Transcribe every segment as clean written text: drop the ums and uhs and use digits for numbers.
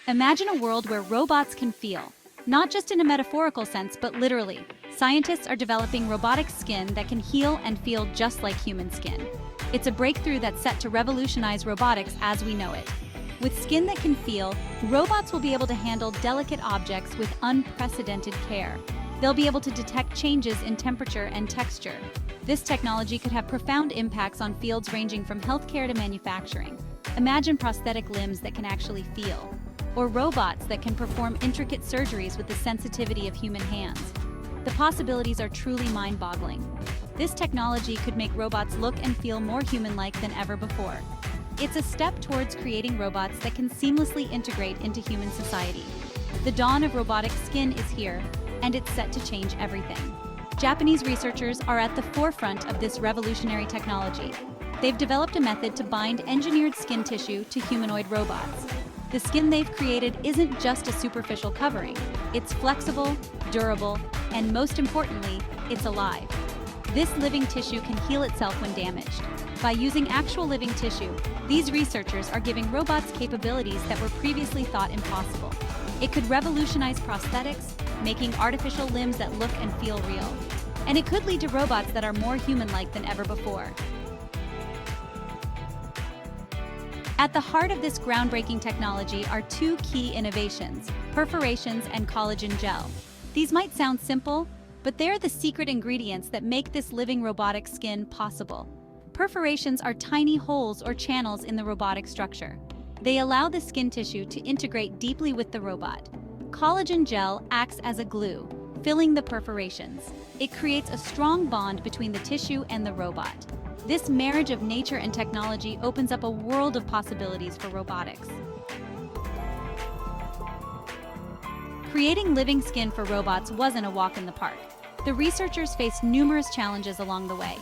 Imagine a world where robots can feel, not just in a metaphorical sense, but literally. Scientists are developing robotic skin that can heal and feel just like human skin. It's a breakthrough that's set to revolutionize robotics as we know it. With skin that can feel, robots will be able to handle delicate objects with unprecedented care. They'll be able to detect changes in temperature and texture. This technology could have profound impacts on fields ranging from healthcare to manufacturing. Imagine prosthetic limbs that can actually feel, or robots that can perform intricate surgeries with the sensitivity of human hands. The possibilities are truly mind-boggling. This technology could make robots look and feel more human-like than ever before. It's a step towards creating robots that can seamlessly integrate into human society. The dawn of robotic skin is here, and it's set to change everything. Japanese researchers are at the forefront of this revolutionary technology. They've developed a method to bind engineered skin tissue to humanoid robots. The skin they've created isn't just a superficial covering. It's flexible, durable, and most importantly, it's alive. This living tissue can heal itself when damaged. By using actual living tissue, these researchers are giving robots capabilities that were previously thought impossible. It could revolutionize prosthetics, making artificial limbs that look and feel real. And it could lead to robots that are more human-like than ever before. At the heart of this groundbreaking technology are two key innovations: perforations and collagen gel. These might sound simple, but they're the secret ingredients that make this living robotic skin possible. Perforations are tiny holes or channels in the robotic structure. They allow the skin tissue to integrate deeply with the robot. Collagen gel acts as a glue, filling the perforations. It creates a strong bond between the tissue and the robot. This marriage of nature and technology opens up a world of possibilities for robotics. Creating living skin for robots wasn't a walk in the park. The researchers faced numerous challenges along the way.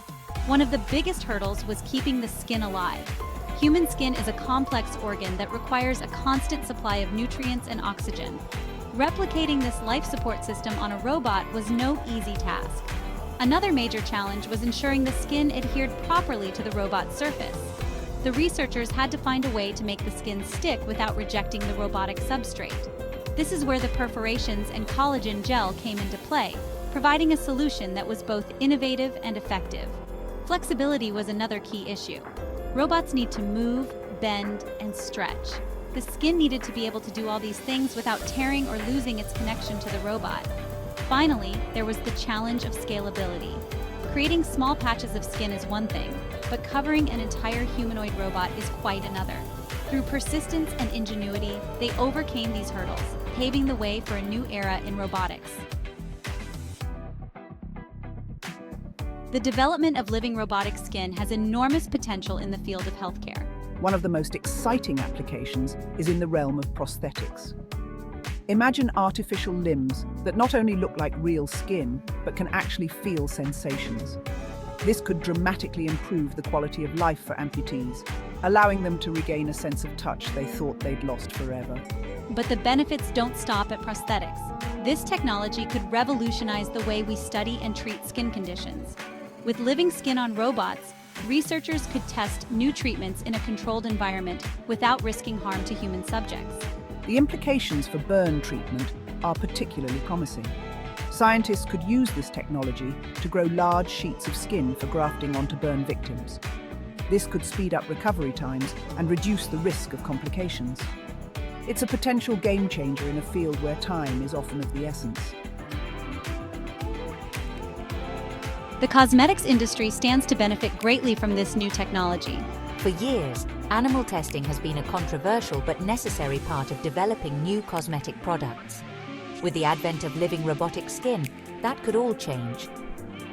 One of the biggest hurdles was keeping the skin alive. Human skin is a complex organ that requires a constant supply of nutrients and oxygen. Replicating this life support system on a robot was no easy task. Another major challenge was ensuring the skin adhered properly to the robot's surface. The researchers had to find a way to make the skin stick without rejecting the robotic substrate. This is where the perforations and collagen gel came into play, providing a solution that was both innovative and effective. Flexibility was another key issue. Robots need to move, bend, and stretch. The skin needed to be able to do all these things without tearing or losing its connection to the robot. Finally, there was the challenge of scalability. Creating small patches of skin is one thing, but covering an entire humanoid robot is quite another. Through persistence and ingenuity, they overcame these hurdles, paving the way for a new era in robotics. The development of living robotic skin has enormous potential in the field of healthcare. One of the most exciting applications is in the realm of prosthetics. Imagine artificial limbs that not only look like real skin, but can actually feel sensations. This could dramatically improve the quality of life for amputees, allowing them to regain a sense of touch they thought they'd lost forever. But the benefits don't stop at prosthetics. This technology could revolutionize the way we study and treat skin conditions. With living skin on robots, researchers could test new treatments in a controlled environment without risking harm to human subjects. The implications for burn treatment are particularly promising. Scientists could use this technology to grow large sheets of skin for grafting onto burn victims. This could speed up recovery times and reduce the risk of complications. It's a potential game changer in a field where time is often of the essence. The cosmetics industry stands to benefit greatly from this new technology. For years, animal testing has been a controversial but necessary part of developing new cosmetic products. With the advent of living robotic skin, that could all change.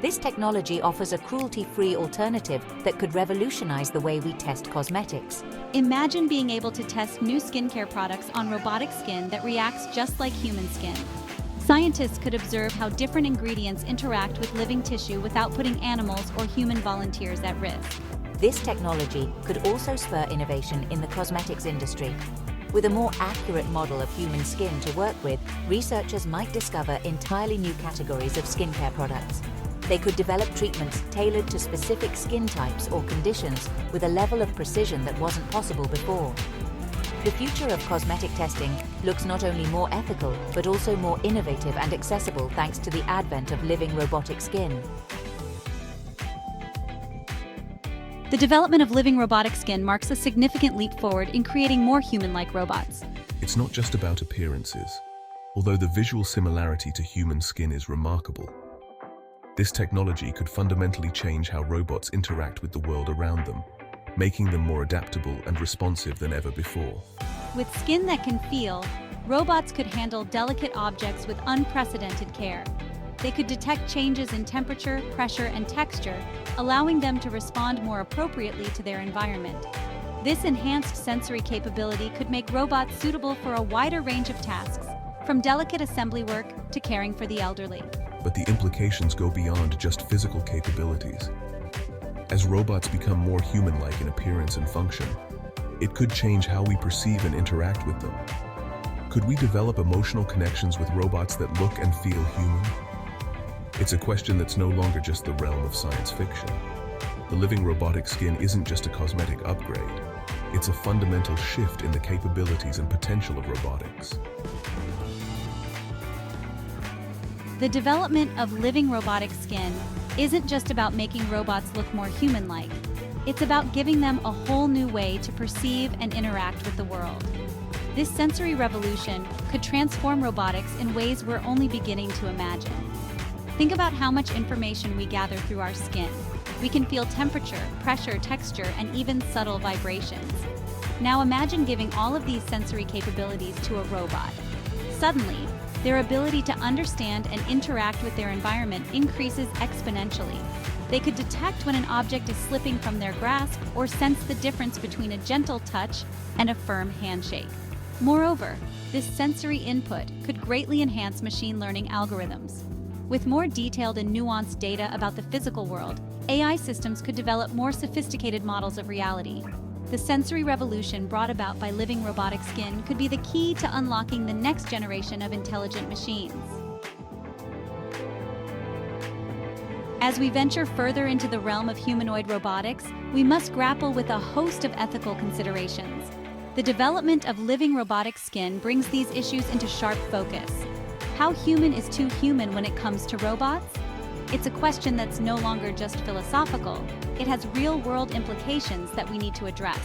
This technology offers a cruelty-free alternative that could revolutionize the way we test cosmetics. Imagine being able to test new skincare products on robotic skin that reacts just like human skin. Scientists could observe how different ingredients interact with living tissue without putting animals or human volunteers at risk. This technology could also spur innovation in the cosmetics industry. With a more accurate model of human skin to work with, researchers might discover entirely new categories of skincare products. They could develop treatments tailored to specific skin types or conditions with a level of precision that wasn't possible before. The future of cosmetic testing looks not only more ethical, but also more innovative and accessible thanks to the advent of living robotic skin. The development of living robotic skin marks a significant leap forward in creating more human-like robots. It's not just about appearances, although the visual similarity to human skin is remarkable. This technology could fundamentally change how robots interact with the world around them, making them more adaptable and responsive than ever before. With skin that can feel, robots could handle delicate objects with unprecedented care. They could detect changes in temperature, pressure, and texture, allowing them to respond more appropriately to their environment. This enhanced sensory capability could make robots suitable for a wider range of tasks, from delicate assembly work to caring for the elderly. But the implications go beyond just physical capabilities. As robots become more human-like in appearance and function, it could change how we perceive and interact with them. Could we develop emotional connections with robots that look and feel human? It's a question that's no longer just the realm of science fiction. The living robotic skin isn't just a cosmetic upgrade. It's a fundamental shift in the capabilities and potential of robotics. The development of living robotic skin isn't just about making robots look more human-like. It's about giving them a whole new way to perceive and interact with the world. This sensory revolution could transform robotics in ways we're only beginning to imagine. Think about how much information we gather through our skin. We can feel temperature, pressure, texture, and even subtle vibrations. Now imagine giving all of these sensory capabilities to a robot. Suddenly, their ability to understand and interact with their environment increases exponentially. They could detect when an object is slipping from their grasp or sense the difference between a gentle touch and a firm handshake. Moreover, this sensory input could greatly enhance machine learning algorithms. With more detailed and nuanced data about the physical world, AI systems could develop more sophisticated models of reality. The sensory revolution brought about by living robotic skin could be the key to unlocking the next generation of intelligent machines. As we venture further into the realm of humanoid robotics, we must grapple with a host of ethical considerations. The development of living robotic skin brings these issues into sharp focus. How human is too human when it comes to robots? It's a question that's no longer just philosophical. It has real-world implications that we need to address.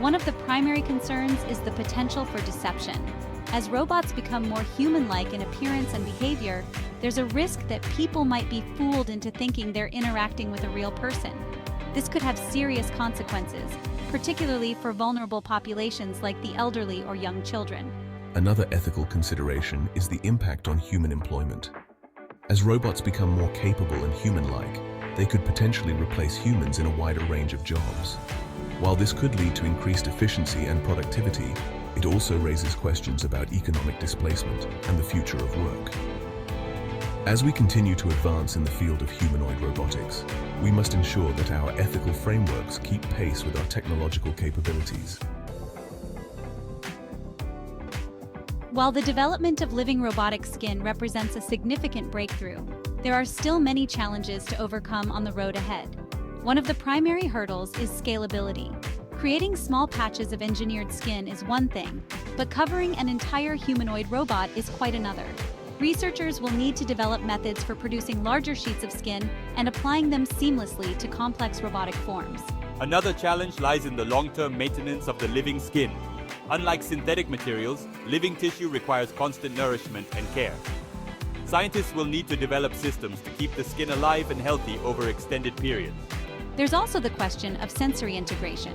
One of the primary concerns is the potential for deception. As robots become more human-like in appearance and behavior, there's a risk that people might be fooled into thinking they're interacting with a real person. This could have serious consequences, particularly for vulnerable populations like the elderly or young children. Another ethical consideration is the impact on human employment. As robots become more capable and human-like, they could potentially replace humans in a wider range of jobs. While this could lead to increased efficiency and productivity, it also raises questions about economic displacement and the future of work. As we continue to advance in the field of humanoid robotics, we must ensure that our ethical frameworks keep pace with our technological capabilities. While the development of living robotic skin represents a significant breakthrough, there are still many challenges to overcome on the road ahead. One of the primary hurdles is scalability. Creating small patches of engineered skin is one thing, but covering an entire humanoid robot is quite another. Researchers will need to develop methods for producing larger sheets of skin and applying them seamlessly to complex robotic forms. Another challenge lies in the long-term maintenance of the living skin. Unlike synthetic materials, living tissue requires constant nourishment and care. Scientists will need to develop systems to keep the skin alive and healthy over extended periods. There's also the question of sensory integration.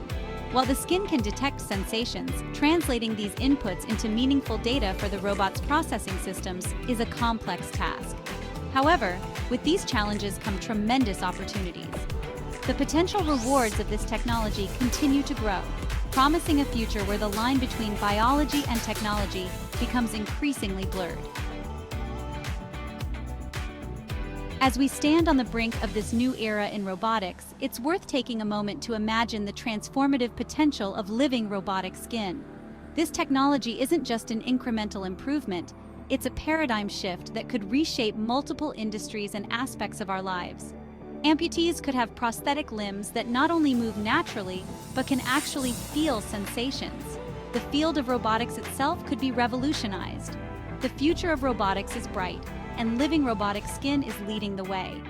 While the skin can detect sensations, translating these inputs into meaningful data for the robot's processing systems is a complex task. However, with these challenges come tremendous opportunities. The potential rewards of this technology continue to grow, promising a future where the line between biology and technology becomes increasingly blurred. As we stand on the brink of this new era in robotics, it's worth taking a moment to imagine the transformative potential of living robotic skin. This technology isn't just an incremental improvement, it's a paradigm shift that could reshape multiple industries and aspects of our lives. Amputees could have prosthetic limbs that not only move naturally, but can actually feel sensations. the field of robotics itself could be revolutionized. The future of robotics is bright, and living robotic skin is leading the way.